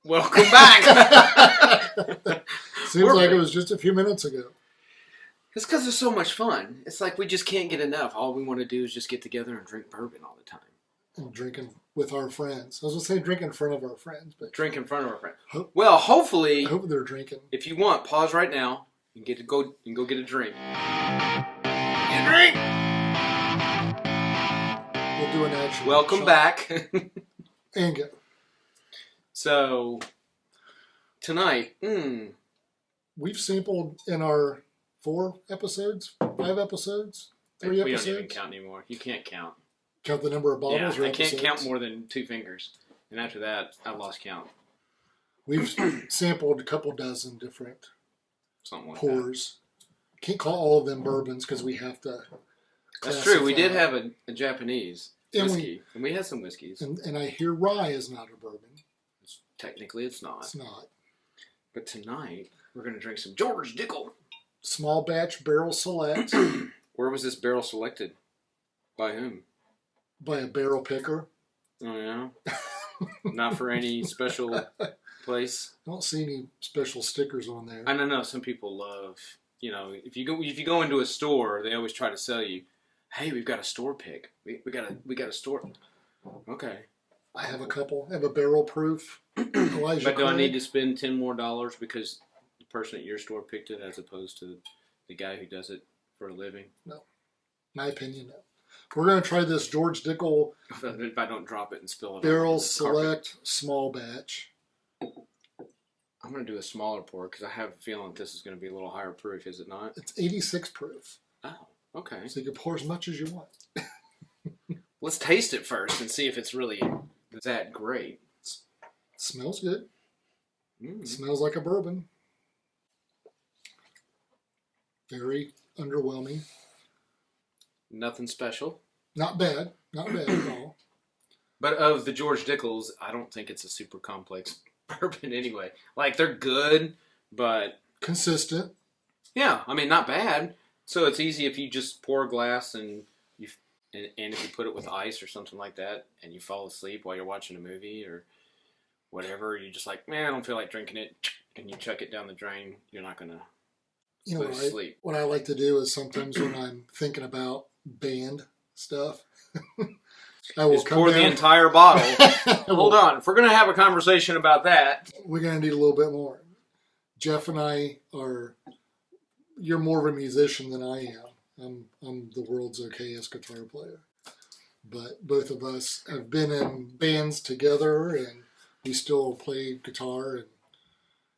Welcome back. Seems like it was just a few minutes ago. It's because it's so much fun. It's like we just can't get enough. All we want to do is just get together and drink bourbon all the time. And drinking with our friends. I was going to say drink in front of our friends. But drink in front of our friends. Well, hopefully, I hope they're drinking. If you want, pause right now and go get a drink. Get a drink! We'll do an action. Welcome back. And go. So, tonight, we've sampled in our 4 episodes, 5 episodes, 3 episodes. We don't even count anymore. You can't count. Count the number of bottles or I episodes? can't count more than 2 fingers. And after that, I lost count. We've sampled a couple dozen different Something like pours. That. Can't call all of them bourbons because we have to That's true. We did have a Japanese whiskey. And we had some whiskeys. And I hear rye is not a bourbon. Technically, it's not. It's not. But tonight, we're going to drink some George Dickel. Small batch barrel select. Where was this barrel selected? By whom? By a barrel picker. Oh, yeah? Not for any special place? I don't see any special stickers on there. I don't know. Some people love, if you go into a store, they always try to sell you, hey, we've got a store pick. We got a store. Okay. I have a couple. I have a barrel proof. But do I need to spend $10 more because the person at your store picked it as opposed to the guy who does it for a living? No. My opinion, no. We're going to try this George Dickel. If I don't drop it and spill it. Barrel select small batch. I'm going to do a smaller pour because I have a feeling this is going to be a little higher proof, is it not? It's 86 proof. Oh, okay. So you can pour as much as you want. Let's taste it first and see if it's really that great. It smells good. It smells like a bourbon. Very underwhelming. Nothing special. Not bad. Not bad at all. But of the George Dickels, I don't think it's a super complex bourbon anyway. Like, they're good, but... consistent. Yeah, I mean, not bad. So it's easy if you just pour a glass and if you put it with ice or something like that and you fall asleep while you're watching a movie or whatever, you're just like, man, I don't feel like drinking it, and you chuck it down the drain, you're not going to go to sleep. What I like to do is sometimes when I'm thinking about band stuff, I will pour the entire bottle. Hold on. If we're going to have a conversation about that, we're going to need a little bit more. Geoff and I you're more of a musician than I am. I'm the world's okayest guitar player. But both of us have been in bands together, and we still play guitar and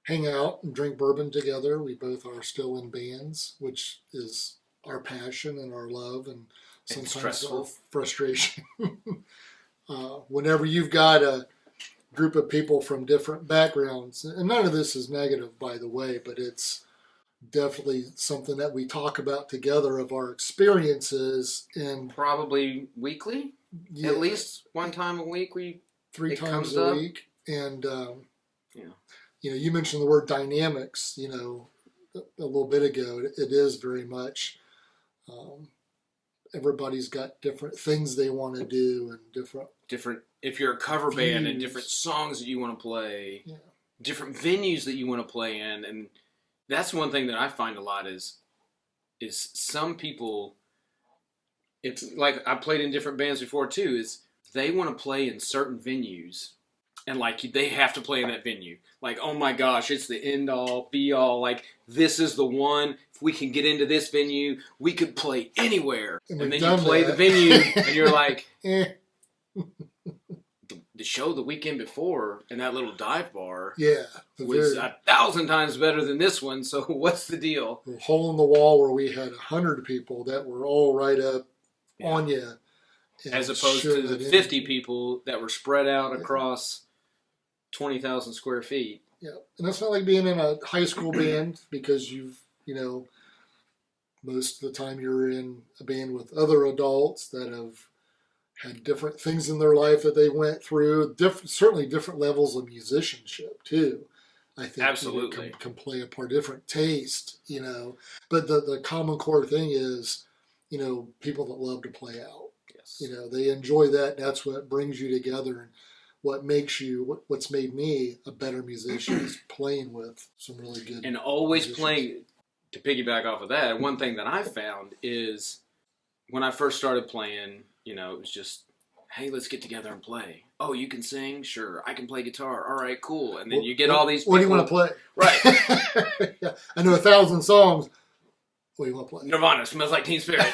hang out and drink bourbon together. We both are still in bands, which is our passion and our love and sometimes our frustration. Whenever you've got a group of people from different backgrounds, and none of this is negative, by the way, but it's definitely something that we talk about together of our experiences. And probably weekly? Yeah. At least one time a week? 3 times a week. And, you mentioned the word dynamics, a little bit ago. It is very much, everybody's got different things they want to do and different. If you're a cover band and different songs that you want to play, different venues that you want to play in, and that's one thing that I find a lot is some people, it's like I played in different bands before too, is they want to play in certain venues and like they have to play in that venue. Like, oh my gosh, it's the end all be all. Like, this is the one. If we can get into this venue, we could play anywhere. And then you play the venue and you're like, the show the weekend before in that little dive bar was 1,000 times better than this one, so what's the deal? The hole in the wall where we had 100 people that were all right up on you. As opposed to the 50 people that were spread out across 20,000 square feet. Yeah, and it's not like being in a high school band because most of the time you're in a band with other adults that have had different things in their life that they went through, certainly different levels of musicianship too. I think absolutely can play a part, different taste, But the common core thing is, people that love to play out. Yes. They enjoy that. That's what brings you together. And what's made me a better musician is playing with some really good and always musicians. playing. To piggyback off of that, one thing that I found is when I first started playing, it was just, hey, let's get together and play. Oh, you can sing? Sure. I can play guitar. All right, cool. And then you get all these people. What do you want to play? Right. Yeah, I know 1,000 songs. What do you want to play? Nirvana, Smells Like Teen Spirit.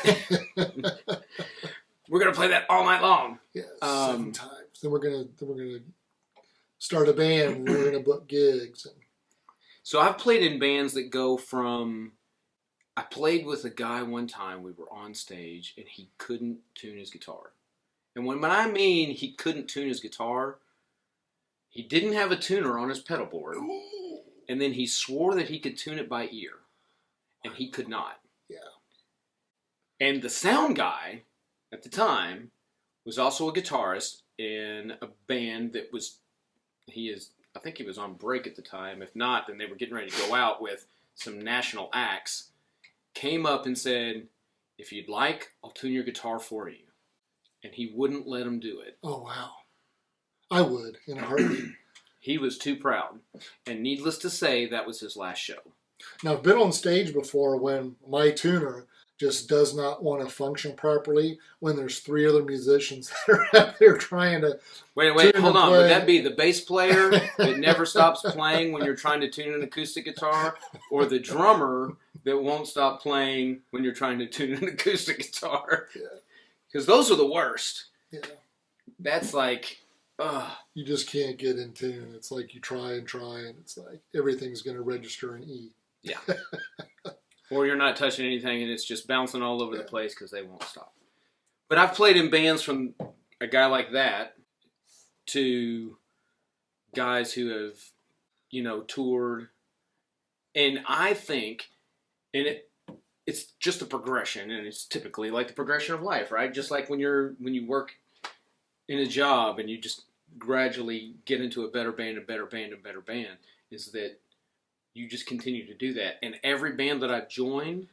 We're going to play that all night long. Yeah, 7 times. Then we're gonna start a band. And we're gonna book gigs. So I've played in bands that go from. I played with a guy one time. We were on stage and he couldn't tune his guitar. And when I mean he couldn't tune his guitar, he didn't have a tuner on his pedal board. And then he swore that he could tune it by ear, and he could not. Yeah. And the sound guy at the time was also a guitarist in a band that was, I think he was on break at the time. If not, then they were getting ready to go out with some national acts. Came up and said, if you'd like, I'll tune your guitar for you. And he wouldn't let him do it. Oh, wow. I would, in a heartbeat. He was too proud. And needless to say, that was his last show. Now, I've been on stage before when my tuner just does not want to function properly when there's 3 other musicians that are out there trying to Wait, hold on. Would that be the bass player that never stops playing when you're trying to tune an acoustic guitar, or the drummer that won't stop playing when you're trying to tune an acoustic guitar? Because those are the worst. Yeah. That's like, you just can't get in tune. It's like you try, and it's like everything's going to register in E. Yeah. Or you're not touching anything and it's just bouncing all over the place because they won't stop. But I've played in bands from a guy like that to guys who have, toured. And I think, it's just a progression, and it's typically like the progression of life, right? Just like when you work in a job and you just gradually get into a better band, is that you just continue to do that. And every band that I've joined,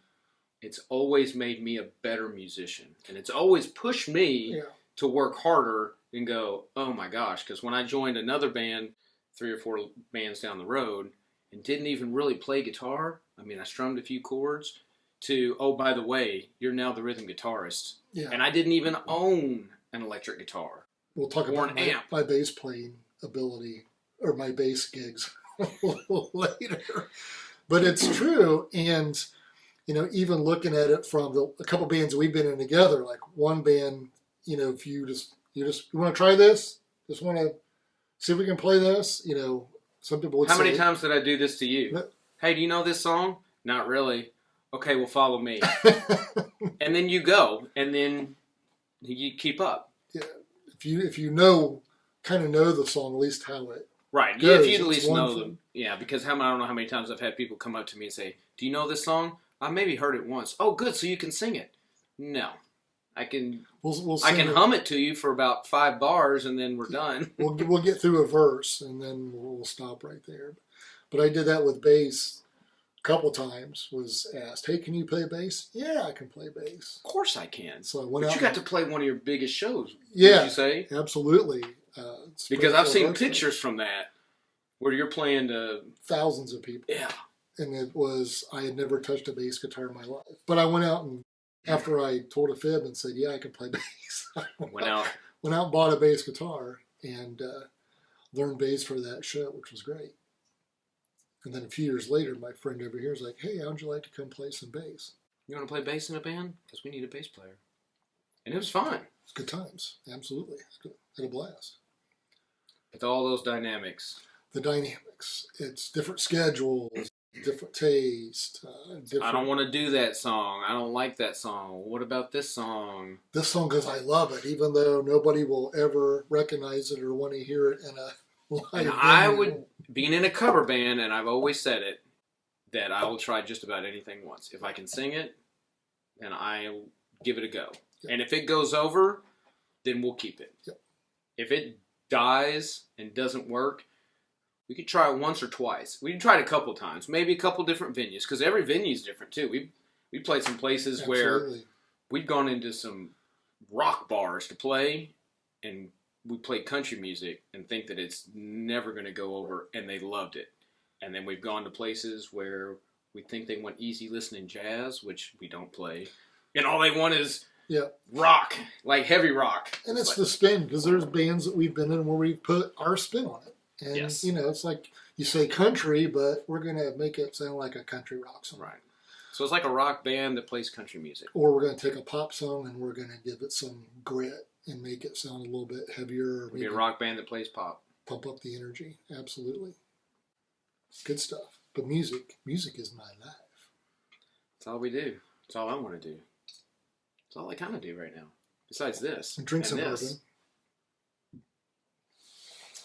it's always made me a better musician. And it's always pushed me to work harder and go, oh my gosh. Because when I joined another band, 3 or 4 bands down the road, and didn't even really play guitar, I strummed a few chords, to, oh, by the way, you're now the rhythm guitarist. Yeah. And I didn't even own an electric guitar. We'll talk about my bass playing ability, or my bass gigs. Later, but it's true. And even looking at it from a couple bands we've been in together, like one band, if you want to try this, just want to see if we can play this, some people would say, how many times did I do this to you? Hey, do you know this song? Not really. Okay, well, follow me. And then you go, and then you keep up. Yeah, if you kind of know the song, at least how it. Right. Yeah, if you at least know them. Yeah, because I don't know how many times I've had people come up to me and say, do you know this song? I maybe heard it once. Oh, good, so you can sing it. No. I can I can hum it to you for about 5 bars, and then we're done. We'll get through a verse, and then we'll stop right there. But I did that with bass a couple times, was asked, hey, can you play bass? Yeah, I can play bass. Of course I can. So I went out. But you got to play one of your biggest shows, yeah, would you say? Absolutely. Because I've seen pictures from that where you're playing to thousands of people. Yeah. And I had never touched a bass guitar in my life. But I went out and, after I told a fib and said, yeah, I can play bass. Went out and bought a bass guitar and learned bass for that show, which was great. And then a few years later, my friend over here was like, hey, how'd you like to come play some bass? You want to play bass in a band? Because we need a bass player. And it was fun. It's good times. Absolutely. Had a blast. With all those dynamics. The dynamics. It's different schedules, different taste. I don't want to do that song. I don't like that song. What about this song? This song, because I love it, even though nobody will ever recognize it or want to hear it in a live venue. I would, being in a cover band, and I've always said it, that I will try just about anything once. If I can sing it, then I'll give it a go. Yep. And if it goes over, then we'll keep it. Yep. If it dies and doesn't work, we could try it once or twice. We tried a couple times, maybe a couple different venues, because every venue is different too. We played some places Absolutely. where we'd gone into some rock bars to play, and we played country music and think that it's never going to go over, and they loved it. And then we've gone to places where we think they want easy listening jazz, which we don't play, and all they want is rock, like heavy rock. And it's the spin, because there's bands that we've been in where we've put our spin on it. And, you know, it's like you say country, but we're going to make it sound like a country rock song. Right. So it's like a rock band that plays country music. Or we're going to take a pop song and we're going to give it some grit and make it sound a little bit heavier. Maybe a rock band that plays pop. Pump up the energy. Absolutely. Good stuff. But music is my life. That's all we do. That's all I want to do. That's all I kind of do right now. Besides this. And drink some bourbon.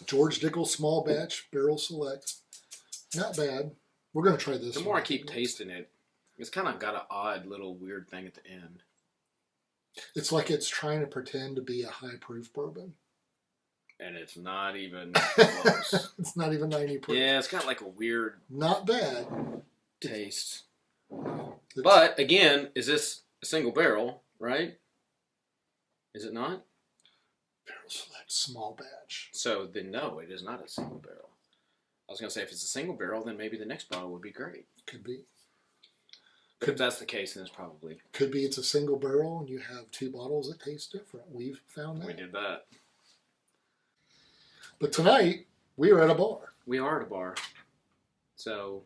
George Dickel small batch barrel select. Not bad. We're going to try this. The more I keep tasting it, it's kind of got an odd little weird thing at the end. It's like it's trying to pretend to be a high proof bourbon. And it's not even close. It's not even 90 proof. Yeah, it's got like a weird... Not bad. Taste. But, again, is this a single barrel, right? Is it not? Barrel select small batch. So, then no, it is not a single barrel. I was going to say, if it's a single barrel, then maybe the next bottle would be great. Could be. But if that's the case, then it's probably... Could be it's a single barrel and you have two bottles that taste different. We've found that. We did that. But tonight, we are at a bar. We are at a bar. So,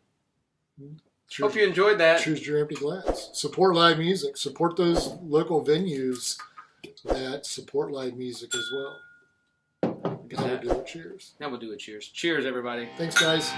Cheers, hope you enjoyed that. Cheers to your empty glass. Support live music. Support those local venues that support live music as well. Now we'll do it. Cheers. Now we'll do it. Cheers. Cheers, everybody. Thanks, guys.